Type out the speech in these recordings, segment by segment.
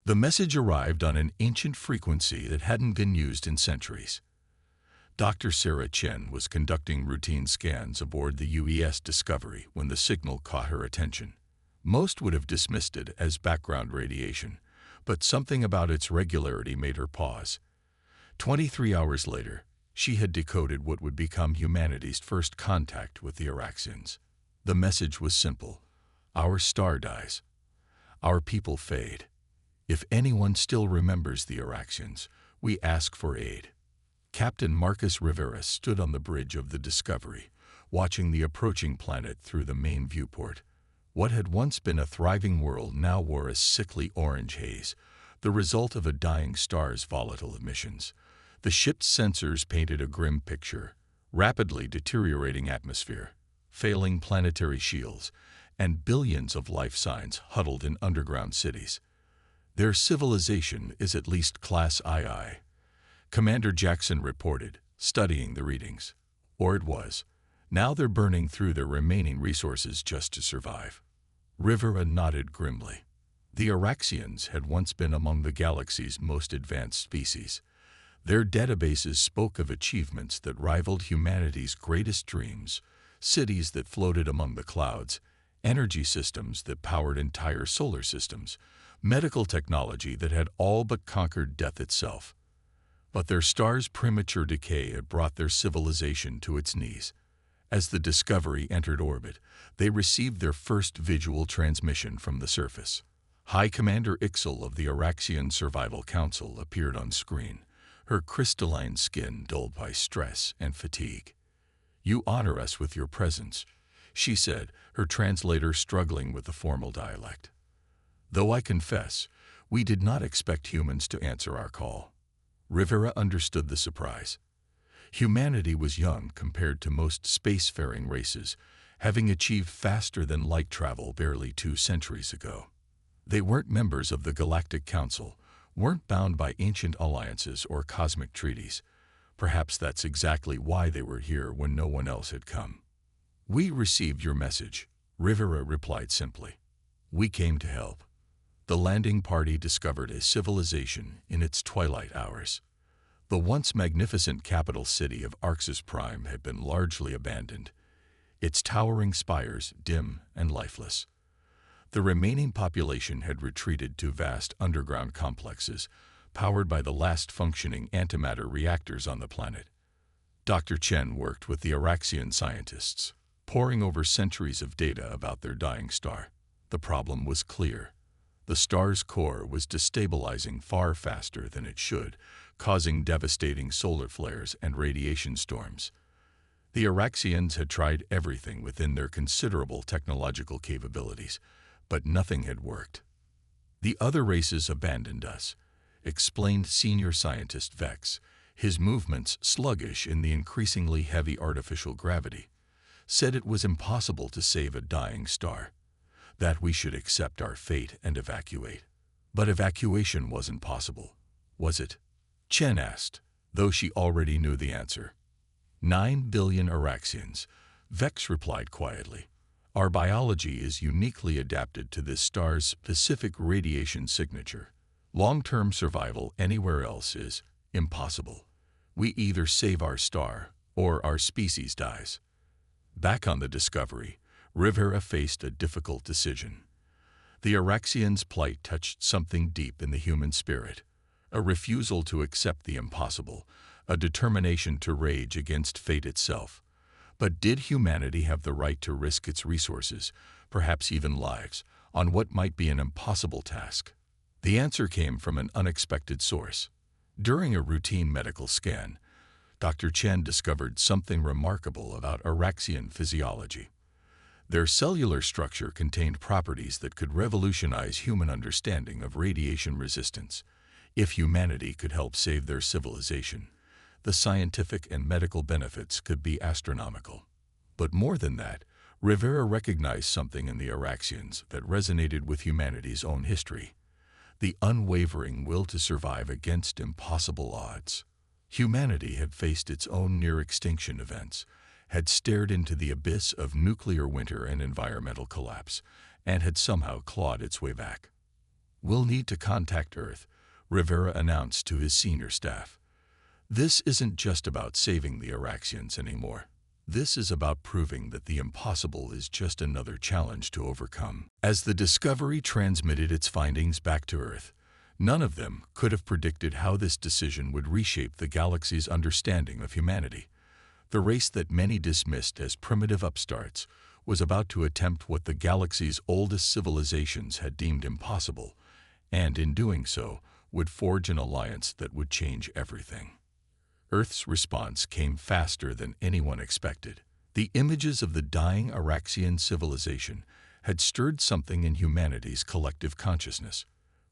The message arrived on an ancient frequency that hadn't been used in centuries. Dr. Sarah Chen was conducting routine scans aboard the UES Discovery when the signal caught her attention. Most would have dismissed it as background radiation, but something about its regularity made her pause. 23 hours later, she had decoded what would become humanity's first contact with the Araxians. The message was simple. Our star dies. Our people fade. If anyone still remembers the Araxians, we ask for aid. Captain Marcus Rivera stood on the bridge of the Discovery, watching the approaching planet through the main viewport. What had once been a thriving world now wore a sickly orange haze, the result of a dying star's volatile emissions. The ship's sensors painted a grim picture: rapidly deteriorating atmosphere, failing planetary shields, and billions of life signs huddled in underground cities. Their civilization is at least Class II, Commander Jackson reported, studying the readings. Or it was. Now they're burning through their remaining resources just to survive. Rivera nodded grimly. The Araxians had once been among the galaxy's most advanced species. Their databases spoke of achievements that rivaled humanity's greatest dreams: cities that floated among the clouds, energy systems that powered entire solar systems, medical technology that had all but conquered death itself. But their star's premature decay had brought their civilization to its knees. As the Discovery entered orbit, they received their first visual transmission from the surface. High Commander Ixel of the Araxian Survival Council appeared on screen, her crystalline skin dulled by stress and fatigue. "You honor us with your presence," she said, her translator struggling with the formal dialect. "Though I confess, we did not expect humans to answer our call." Rivera understood the surprise. Humanity was young compared to most spacefaring races, having achieved faster-than-light travel barely 2 centuries ago. They weren't members of the Galactic Council, weren't bound by ancient alliances or cosmic treaties. Perhaps that's exactly why they were here when no one else had come. "We received your message," Rivera replied simply. "We came to help." The landing party discovered a civilization in its twilight hours. The once magnificent capital city of Arxis Prime had been largely abandoned, its towering spires dim and lifeless. The remaining population had retreated to vast underground complexes, powered by the last functioning antimatter reactors on the planet. Dr. Chen worked with the Araxian scientists, poring over centuries of data about their dying star. The problem was clear. The star's core was destabilizing far faster than it should, causing devastating solar flares and radiation storms. The Araxians had tried everything within their considerable technological capabilities, but nothing had worked. "The other races abandoned us," explained senior scientist Vex, his movements sluggish in the increasingly heavy artificial gravity. "Said it was impossible to save a dying star, that we should accept our fate and evacuate." But evacuation wasn't possible, was it? Chen asked, though she already knew the answer. 9 billion Araxians, Vex replied quietly. "Our biology is uniquely adapted to this star's specific radiation signature. Long-term survival anywhere else is impossible. We either save our star or our species dies." Back on the Discovery, Rivera faced a difficult decision. The Araxians' plight touched something deep in the human spirit, a refusal to accept the impossible, a determination to rage against fate itself. But did humanity have the right to risk its resources, perhaps even lives, on what might be an impossible task? The answer came from an unexpected source. During a routine medical scan, Dr. Chen discovered something remarkable about Araxian physiology. Their cellular structure contained properties that could revolutionize human understanding of radiation resistance. If humanity could help save their civilization, the scientific and medical benefits could be astronomical. But more than that, Rivera recognized something in the Araxians that resonated with humanity's own history: the unwavering will to survive against impossible odds. Humanity had faced its own near-extinction events, had stared into the abyss of nuclear winter and environmental collapse, and had somehow clawed its way back. "We'll need to contact Earth," Rivera announced to his senior staff. "This isn't just about saving the Araxians anymore. This is about proving that the impossible is just another challenge to overcome." As the Discovery transmitted its findings back to Earth, none of them could have predicted how this decision would reshape the galaxy's understanding of humanity. The race that many dismissed as primitive upstarts was about to attempt what the galaxy's oldest civilizations had deemed impossible, and in doing so, would forge an alliance that would change everything. Earth's response came faster than anyone expected. The images of the dying Araxian civilization had stirred something in humanity's collective consciousness.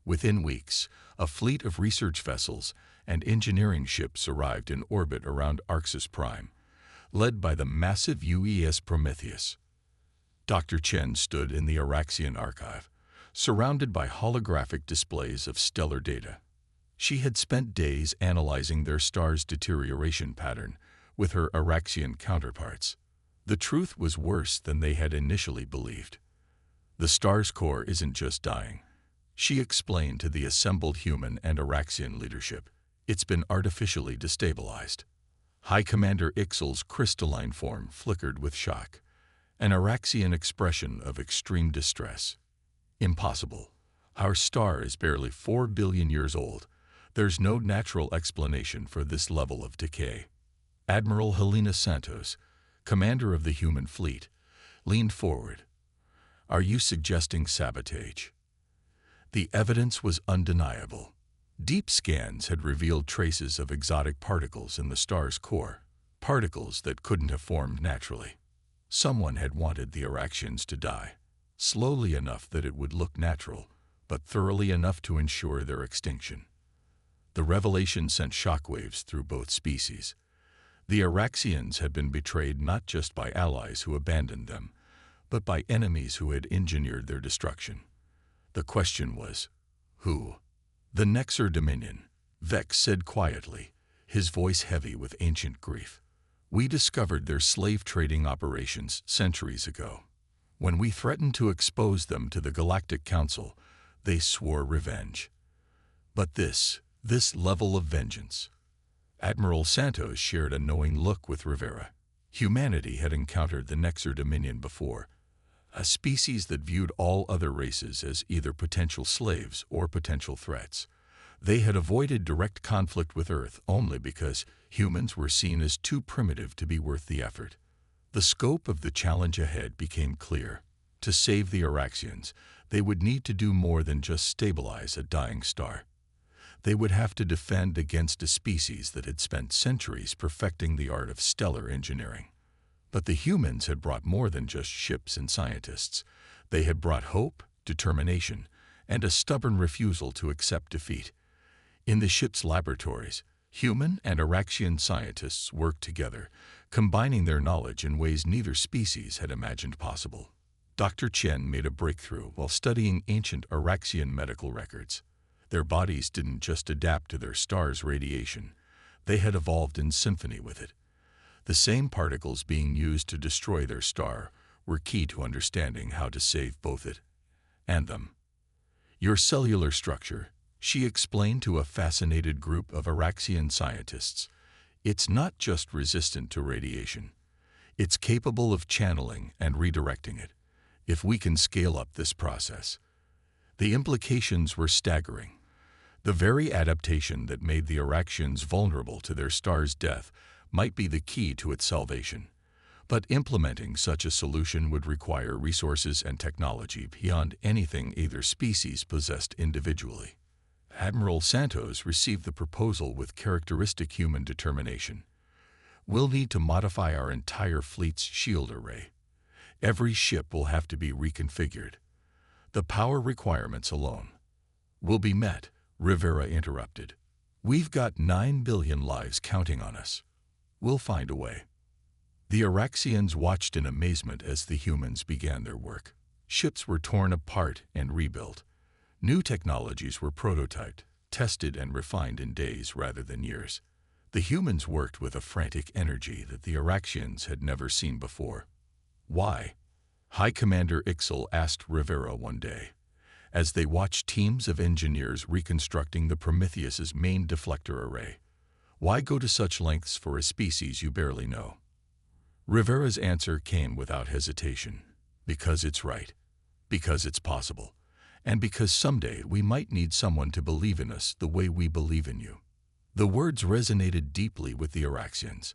Within weeks, a fleet of research vessels and engineering ships arrived in orbit around Arxis Prime, led by the massive UES Prometheus. Dr. Chen stood in the Araxian archive, surrounded by holographic displays of stellar data. She had spent days analyzing their star's deterioration pattern with her Araxian counterparts. The truth was worse than they had initially believed. The star's core isn't just dying, she explained to the assembled human and Araxian leadership. It's been artificially destabilized. High Commander Ixel's crystalline form flickered with shock, an Araxian expression of extreme distress. "Impossible. Our star is barely 4 billion years old. There's no natural explanation for this level of decay." Admiral Helena Santos, commander of the human fleet, leaned forward. "Are you suggesting sabotage?" The evidence was undeniable. Deep scans had revealed traces of exotic particles in the star's core, particles that couldn't have formed naturally. Someone had wanted the Araxians to die, slowly enough that it would look natural, but thoroughly enough to ensure their extinction. The revelation sent shockwaves through both species. The Araxians had been betrayed not just by allies who abandoned them, but by enemies who had engineered their destruction. The question was, who? "The Nexer Dominion," Vex said quietly, his voice heavy with ancient grief. "We discovered their slave-trading operations centuries ago. When we threatened to expose them to the Galactic Council, they swore revenge. But this level of vengeance." Admiral Santos shared a knowing look with Rivera. Humanity had encountered the Nexer Dominion before, a species that viewed all other races as either potential slaves or potential threats. They had avoided direct conflict with Earth only because humans were seen as too primitive to be worth the effort. The scope of the challenge ahead became clear. To save the Araxians, they would need to do more than just stabilize a dying star. They would have to defend against a species that had spent centuries perfecting the art of stellar engineering. But the humans had brought more than just ships and scientists. They had brought hope, determination, and a stubborn refusal to accept defeat. In the ship's laboratories, human and Araxian scientists worked together, combining their knowledge in ways neither species had imagined possible. Dr. Chen made a breakthrough while studying ancient Araxian medical records. Their bodies didn't just adapt to their star's radiation. They had evolved in symphony with it. The same particles being used to destroy their star were key to understanding how to save both it and them. "Your cellular structure," she explained to a fascinated group of Araxian scientists, "it's not just resistant to radiation. It's capable of channeling and redirecting it. If we can scale up this process." The implications were staggering. The very adaptation that made the Araxians vulnerable to their star's death might be the key to its salvation. But implementing such a solution would require resources and technology beyond anything either species possessed individually. Admiral Santos received the proposal with characteristic human determination. "We'll need to modify our entire fleet's shield array. Every ship will have to be reconfigured. The power requirements alone." "Will be met," Rivera interrupted. "We've got 9 billion lives counting on us. We'll find a way." The Araxians watched in amazement as the humans began their work. Ships were torn apart and rebuilt. New technologies were prototyped, tested and refined in days rather than years. The humans worked with a frantic energy that the Araxians had never seen before. "Why?" High Commander Ixel asked Rivera one day. as they watched teams of engineers reconstructing the Prometheus's main deflector array. Why go to such lengths for a species you barely know? Rivera's answer came without hesitation. Because it's right. Because it's possible. And because someday we might need someone to believe in us the way we believe in you. The words resonated deeply with the Araxians.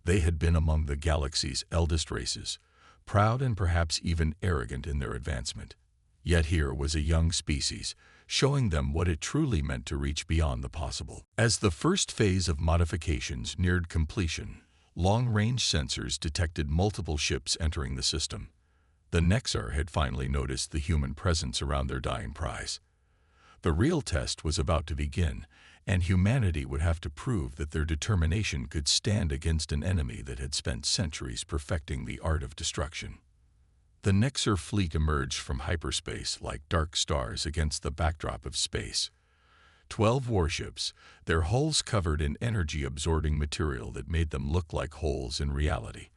They had been among the galaxy's eldest races, proud and perhaps even arrogant in their advancement. Yet here was a young species, showing them what it truly meant to reach beyond the possible. As the first phase of modifications neared completion, long-range sensors detected multiple ships entering the system. The Nexar had finally noticed the human presence around their dying prize. The real test was about to begin, and humanity would have to prove that their determination could stand against an enemy that had spent centuries perfecting the art of destruction. The Nexar fleet emerged from hyperspace like dark stars against the backdrop of space. 12 warships, their hulls covered in energy-absorbing material that made them look like holes in reality.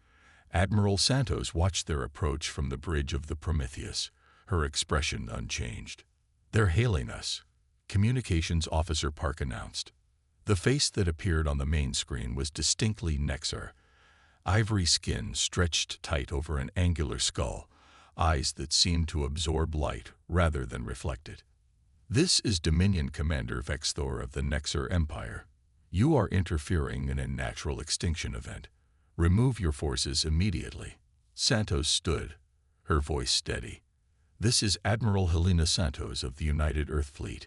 Admiral Santos watched their approach from the bridge of the Prometheus, her expression unchanged. "They're hailing us," Communications Officer Park announced. The face that appeared on the main screen was distinctly Nexar. Ivory skin stretched tight over an angular skull, eyes that seemed to absorb light rather than reflect it. "This is Dominion Commander Vexthor of the Nexar Empire. You are interfering in a natural extinction event. Remove your forces immediately." Santos stood, her voice steady. "This is Admiral Helena Santos of the United Earth Fleet.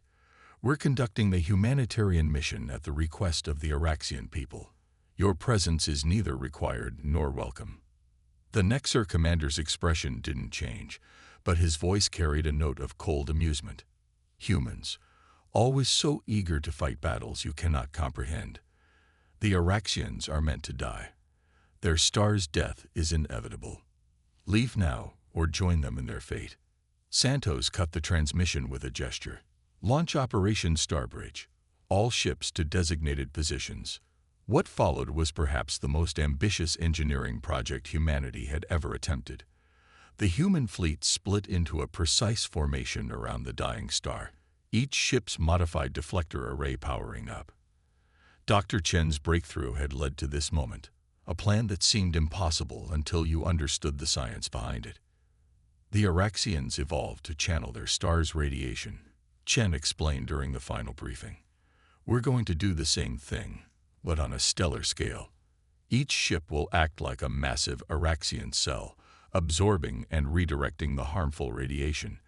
We're conducting the humanitarian mission at the request of the Araxian people. Your presence is neither required nor welcome." The Nexar commander's expression didn't change, but his voice carried a note of cold amusement. "Humans, always so eager to fight battles you cannot comprehend. The Araxians are meant to die. Their star's death is inevitable. Leave now or join them in their fate." Santos cut the transmission with a gesture. "Launch Operation Starbridge. All ships to designated positions." What followed was perhaps the most ambitious engineering project humanity had ever attempted. The human fleet split into a precise formation around the dying star, each ship's modified deflector array powering up. Dr. Chen's breakthrough had led to this moment, a plan that seemed impossible until you understood the science behind it. The Araxians evolved to channel their star's radiation, Chen explained during the final briefing. "We're going to do the same thing, but on a stellar scale. Each ship will act like a massive Araxian cell, absorbing and redirecting the harmful radiation,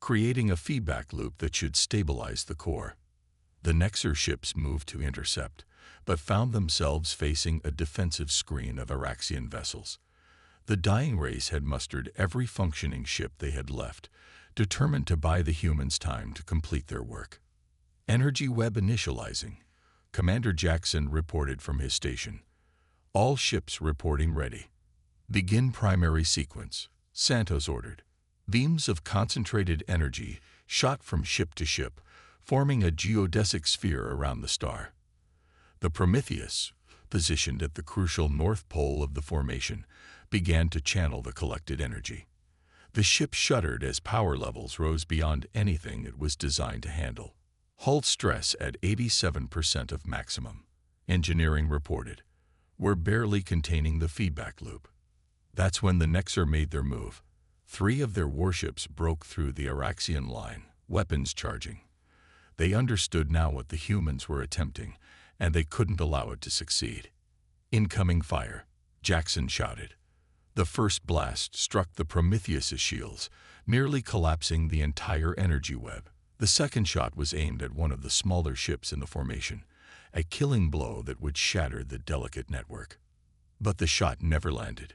creating a feedback loop that should stabilize the core." The Nexar ships moved to intercept, but found themselves facing a defensive screen of Araxian vessels. The dying race had mustered every functioning ship they had left, determined to buy the humans time to complete their work. "Energy web initializing," Commander Jackson reported from his station. "All ships reporting ready." "Begin primary sequence," Santos ordered. Beams of concentrated energy shot from ship to ship, forming a geodesic sphere around the star. The Prometheus, positioned at the crucial north pole of the formation, began to channel the collected energy. The ship shuddered as power levels rose beyond anything it was designed to handle. "Hull stress at 87% of maximum," engineering reported. "We're barely containing the feedback loop." That's when the Nexar made their move. 3 of their warships broke through the Araxian line, weapons charging. They understood now what the humans were attempting, and they couldn't allow it to succeed. "Incoming fire," Jackson shouted. The first blast struck the Prometheus's shields, nearly collapsing the entire energy web. The second shot was aimed at one of the smaller ships in the formation, a killing blow that would shatter the delicate network. But the shot never landed.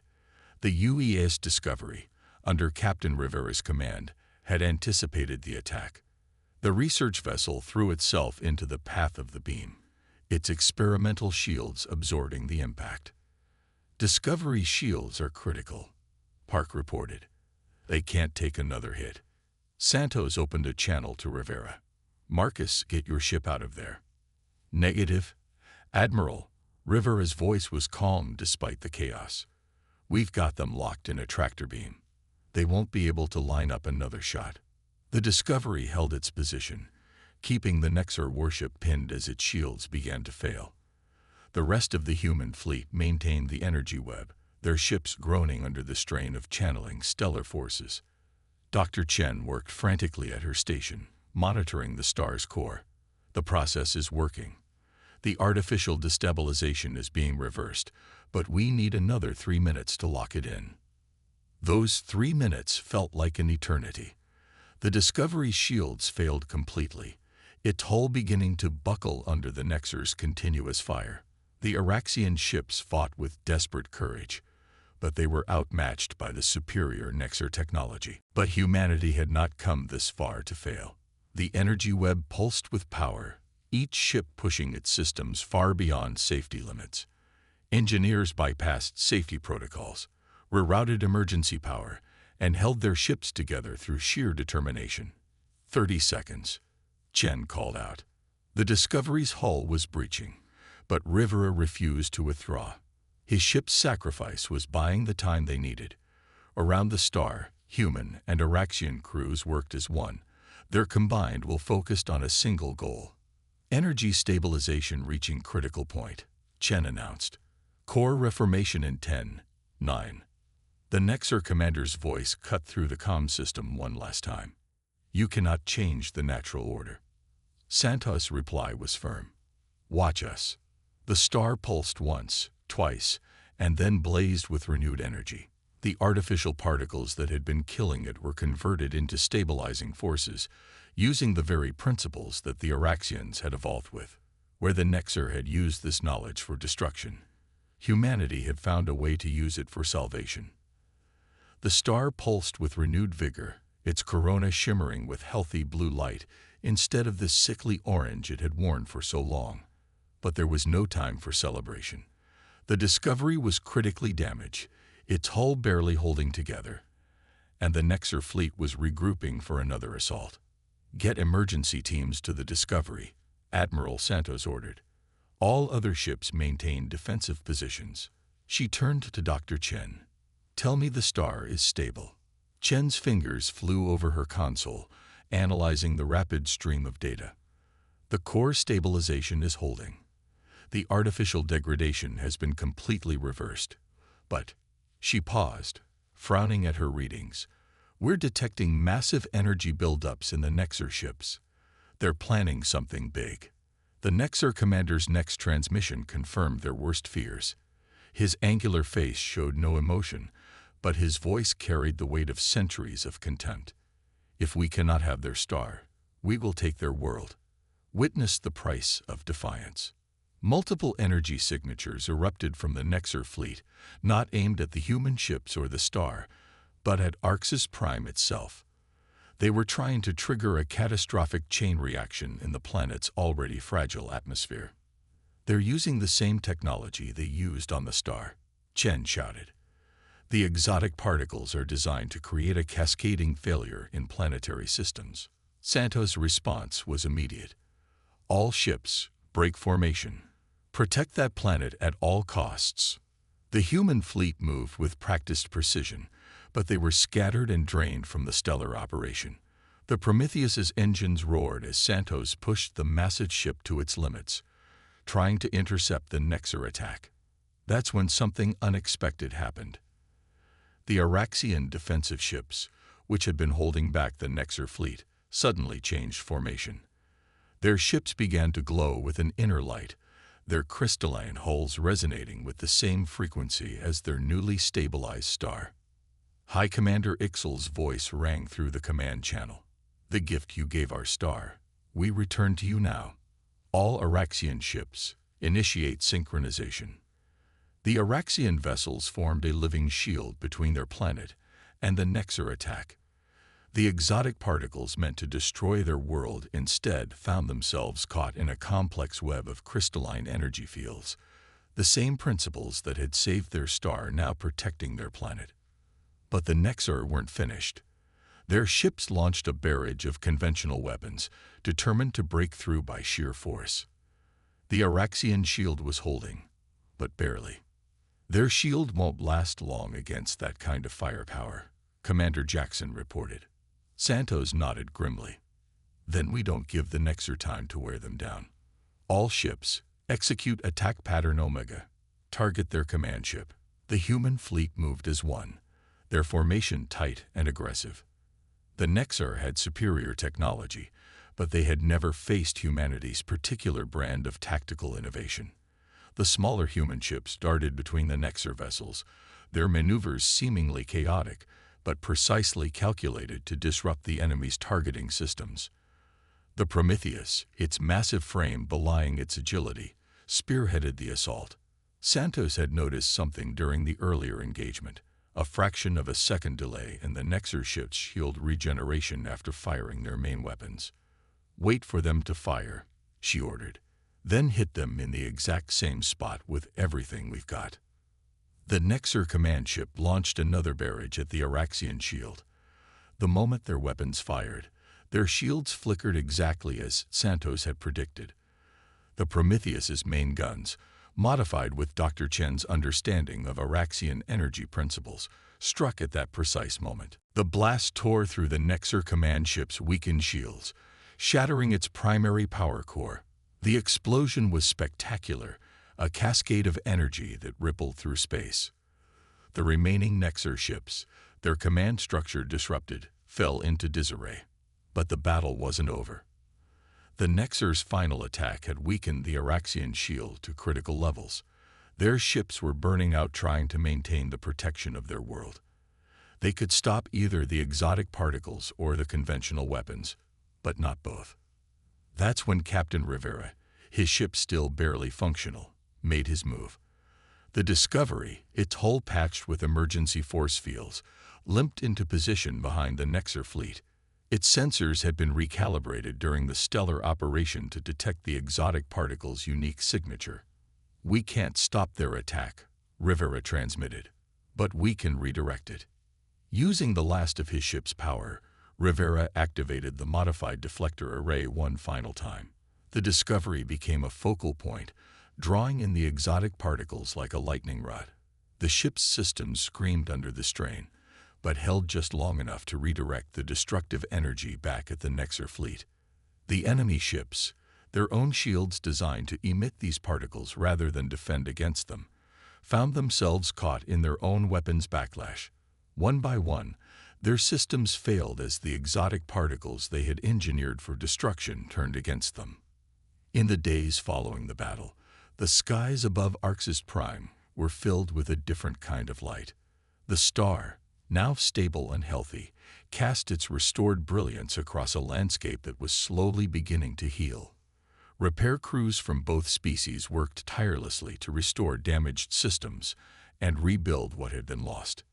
The UES Discovery, under Captain Rivera's command, had anticipated the attack. The research vessel threw itself into the path of the beam, its experimental shields absorbing the impact. "Discovery's shields are critical," Park reported. "They can't take another hit." Santos opened a channel to Rivera. "Marcus, get your ship out of there." "Negative, Admiral." Rivera's voice was calm despite the chaos. "We've got them locked in a tractor beam. They won't be able to line up another shot." The Discovery held its position, keeping the Nexar warship pinned as its shields began to fail. The rest of the human fleet maintained the energy web, their ships groaning under the strain of channeling stellar forces. Dr. Chen worked frantically at her station, monitoring the star's core. The process is working. The artificial destabilization is being reversed, but we need another 3 minutes to lock it in. Those 3 minutes felt like an eternity. The Discovery's shields failed completely, its hull beginning to buckle under the Nexar's continuous fire. The Araxian ships fought with desperate courage, but they were outmatched by the superior Nexar technology. But humanity had not come this far to fail. The energy web pulsed with power, each ship pushing its systems far beyond safety limits. Engineers bypassed safety protocols, rerouted emergency power, and held their ships together through sheer determination. 30 seconds, Chen called out. The Discovery's hull was breaching, but Rivera refused to withdraw. His ship's sacrifice was buying the time they needed. Around the star, human and Araxian crews worked as one, their combined will focused on a single goal. Energy stabilization reaching critical point, Chen announced. Core reformation in 10, 9. The Nexar commander's voice cut through the comm system one last time. You cannot change the natural order. Santos' reply was firm. Watch us. The star pulsed once, twice, and then blazed with renewed energy. The artificial particles that had been killing it were converted into stabilizing forces, using the very principles that the Araxians had evolved with. Where the Nexar had used this knowledge for destruction, humanity had found a way to use it for salvation. The star pulsed with renewed vigor, its corona shimmering with healthy blue light instead of the sickly orange it had worn for so long. But there was no time for celebration. The Discovery was critically damaged, its hull barely holding together, and the Nexar fleet was regrouping for another assault. Get emergency teams to the Discovery, Admiral Santos ordered. All other ships maintained defensive positions. She turned to Dr. Chen. Tell me the star is stable. Chen's fingers flew over her console, analyzing the rapid stream of data. The core stabilization is holding. The artificial degradation has been completely reversed. But she paused, frowning at her readings. We're detecting massive energy buildups in the Nexar ships. They're planning something big. The Nexar commander's next transmission confirmed their worst fears. His angular face showed no emotion, but his voice carried the weight of centuries of contempt. If we cannot have their star, we will take their world. Witness the price of defiance. Multiple energy signatures erupted from the Nexar fleet, not aimed at the human ships or the star, but at Arxis Prime itself. They were trying to trigger a catastrophic chain reaction in the planet's already fragile atmosphere. They're using the same technology they used on the star, Chen shouted. The exotic particles are designed to create a cascading failure in planetary systems. Santos' response was immediate. All ships, break formation. Protect that planet at all costs. The human fleet moved with practiced precision, but they were scattered and drained from the stellar operation. The Prometheus's engines roared as Santos pushed the massive ship to its limits, trying to intercept the Nexar attack. That's when something unexpected happened. The Araxian defensive ships, which had been holding back the Nexar fleet, suddenly changed formation. Their ships began to glow with an inner light, their crystalline hulls resonating with the same frequency as their newly stabilized star. High Commander Ixel's voice rang through the command channel. The gift you gave our star, we return to you now. All Araxian ships, initiate synchronization. The Araxian vessels formed a living shield between their planet and the Nexar attack. The exotic particles meant to destroy their world instead found themselves caught in a complex web of crystalline energy fields, the same principles that had saved their star now protecting their planet. But the Nexar weren't finished. Their ships launched a barrage of conventional weapons, determined to break through by sheer force. The Araxian shield was holding, but barely. Their shield won't last long against that kind of firepower, Commander Jackson reported. Santos nodded grimly. Then we don't give the Nexer time to wear them down. All ships, execute attack pattern Omega. Target their command ship. The human fleet moved as one, their formation tight and aggressive. The Nexer had superior technology, but they had never faced humanity's particular brand of tactical innovation. The smaller human ships darted between the Nexer vessels, their maneuvers seemingly chaotic, but precisely calculated to disrupt the enemy's targeting systems. The Prometheus, its massive frame belying its agility, spearheaded the assault. Santos had noticed something during the earlier engagement, a fraction of a second delay in the Nexer ship's shield regeneration after firing their main weapons. "Wait for them to fire," she ordered. "Then hit them in the exact same spot with everything we've got." The Nexer command ship launched another barrage at the Araxian shield. The moment their weapons fired, their shields flickered exactly as Santos had predicted. The Prometheus's main guns, modified with Dr. Chen's understanding of Araxian energy principles, struck at that precise moment. The blast tore through the Nexer command ship's weakened shields, shattering its primary power core. The explosion was spectacular, a cascade of energy that rippled through space. The remaining Nexer ships, their command structure disrupted, fell into disarray. But the battle wasn't over. The Nexer's final attack had weakened the Araxian shield to critical levels. Their ships were burning out trying to maintain the protection of their world. They could stop either the exotic particles or the conventional weapons, but not both. That's when Captain Rivera, his ship still barely functional, made his move. The Discovery, its hull patched with emergency force fields, limped into position behind the Nexer fleet. Its sensors had been recalibrated during the stellar operation to detect the exotic particle's unique signature. "We can't stop their attack," Rivera transmitted, "but we can redirect it." Using the last of his ship's power, Rivera activated the modified deflector array one final time. The Discovery became a focal point, drawing in the exotic particles like a lightning rod. The ship's systems screamed under the strain, but held just long enough to redirect the destructive energy back at the Nexer fleet. The enemy ships, their own shields designed to emit these particles rather than defend against them, found themselves caught in their own weapons backlash. One by one, their systems failed as the exotic particles they had engineered for destruction turned against them. In the days following the battle, the skies above Arxis Prime were filled with a different kind of light. The star, now stable and healthy, cast its restored brilliance across a landscape that was slowly beginning to heal. Repair crews from both species worked tirelessly to restore damaged systems and rebuild what had been lost.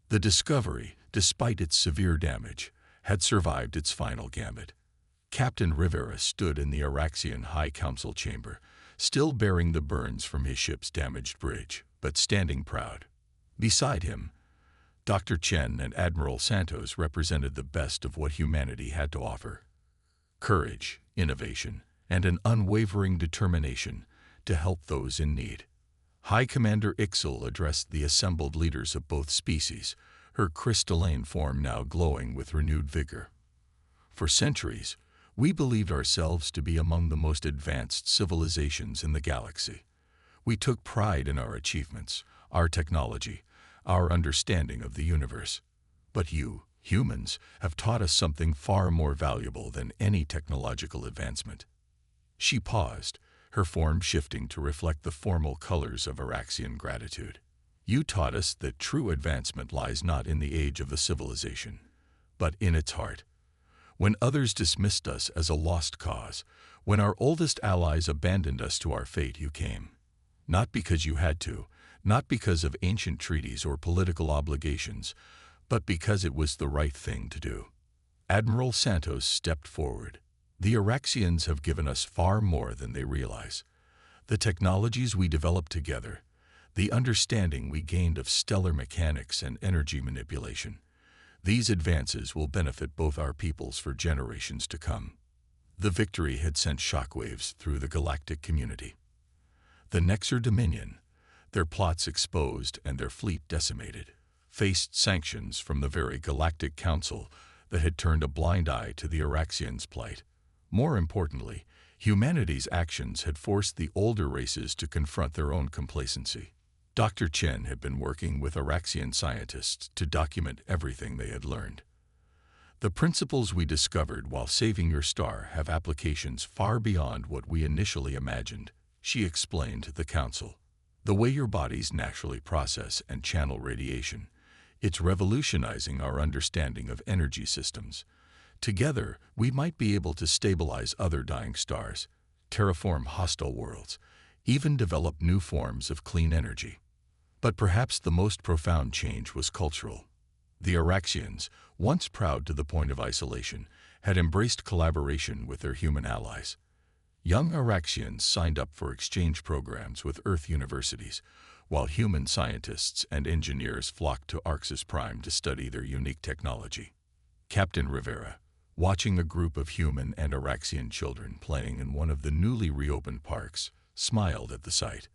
The Discovery, despite its severe damage, had survived its final gambit. Captain Rivera stood in the Araxian High Council chamber, still bearing the burns from his ship's damaged bridge, but standing proud. Beside him, Dr. Chen and Admiral Santos represented the best of what humanity had to offer: courage, innovation, and an unwavering determination to help those in need. High Commander Ixel addressed the assembled leaders of both species, her crystalline form now glowing with renewed vigor. "For centuries, we believed ourselves to be among the most advanced civilizations in the galaxy. We took pride in our achievements, our technology, our understanding of the universe. But you, humans, have taught us something far more valuable than any technological advancement." She paused, her form shifting to reflect the formal colors of Araxian gratitude. "You taught us that true advancement lies not in the age of the civilization, but in its heart. When others dismissed us as a lost cause, when our oldest allies abandoned us to our fate, you came. Not because you had to, not because of ancient treaties or political obligations, but because it was the right thing to do." Admiral Santos stepped forward. "The Araxians have given us far more than they realize. The technologies we developed together, the understanding we gained of stellar mechanics and energy manipulation, these advances will benefit both our peoples for generations to come." The victory had sent shockwaves through the galactic community. The Nexer Dominion, their plots exposed and their fleet decimated, faced sanctions from the very Galactic Council that had turned a blind eye to the Araxians' plight. More importantly, humanity's actions had forced the older races to confront their own complacency. Dr. Chen had been working with Araxian scientists to document everything they had learned. The principles we discovered while saving your star have applications far beyond what we initially imagined, she explained to the council. The way your bodies naturally process and channel radiation, it's revolutionizing our understanding of energy systems. Together, we might be able to stabilize other dying stars, terraform hostile worlds, even develop new forms of clean energy. But perhaps the most profound change was cultural. The Araxians, once proud to the point of isolation, had embraced collaboration with their human allies. Young Araxians signed up for exchange programs with Earth universities, while human scientists and engineers flocked to Arxis Prime to study their unique technology. Captain Rivera, watching a group of human and Araxian children playing in one of the newly reopened parks, smiled at the sight.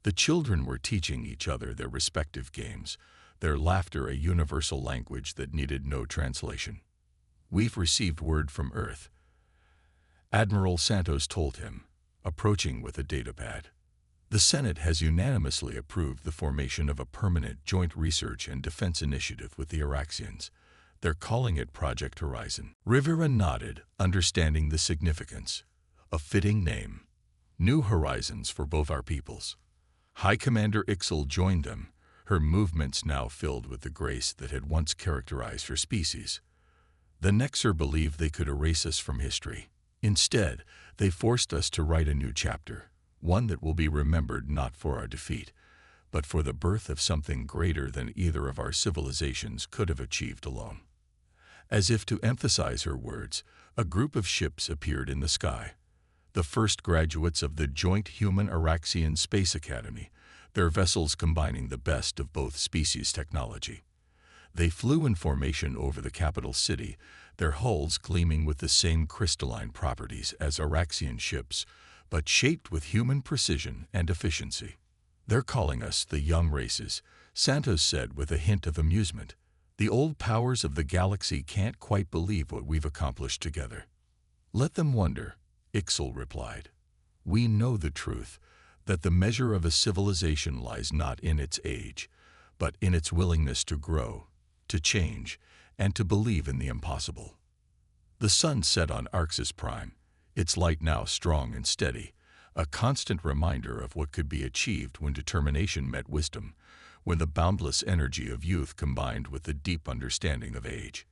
The children were teaching each other their respective games, their laughter a universal language that needed no translation. "We've received word from Earth," Admiral Santos told him, approaching with a datapad. "The Senate has unanimously approved the formation of a permanent joint research and defense initiative with the Araxians. They're calling it Project Horizon." Rivera nodded, understanding the significance. A fitting name. New horizons for both our peoples. High Commander Ixel joined them, her movements now filled with the grace that had once characterized her species. The Nexer believed they could erase us from history. Instead, they forced us to write a new chapter, one that will be remembered not for our defeat, but for the birth of something greater than either of our civilizations could have achieved alone. As if to emphasize her words, a group of ships appeared in the sky. The first graduates of the Joint Human-Araxian Space Academy, their vessels combining the best of both species' technology. They flew in formation over the capital city, their hulls gleaming with the same crystalline properties as Araxian ships, but shaped with human precision and efficiency. "They're calling us the young races," Santos said with a hint of amusement. "The old powers of the galaxy can't quite believe what we've accomplished together." "Let them wonder," Ixel replied. "We know the truth, that the measure of a civilization lies not in its age, but in its willingness to grow, to change, and to believe in the impossible." The sun set on Arxis Prime, its light now strong and steady, a constant reminder of what could be achieved when determination met wisdom, when the boundless energy of youth combined with the deep understanding of age.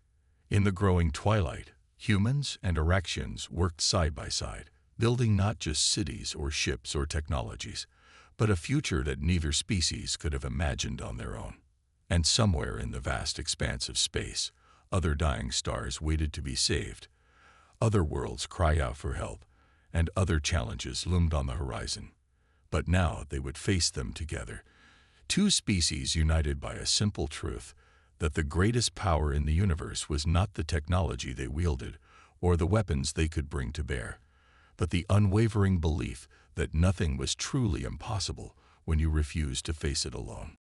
In the growing twilight, humans and Araxians worked side by side, building not just cities or ships or technologies, but a future that neither species could have imagined on their own. And somewhere in the vast expanse of space, other dying stars waited to be saved. Other worlds cry out for help, and other challenges loomed on the horizon. But now they would face them together. Two species united by a simple truth, that the greatest power in the universe was not the technology they wielded or the weapons they could bring to bear, but the unwavering belief that nothing was truly impossible when you refused to face it alone.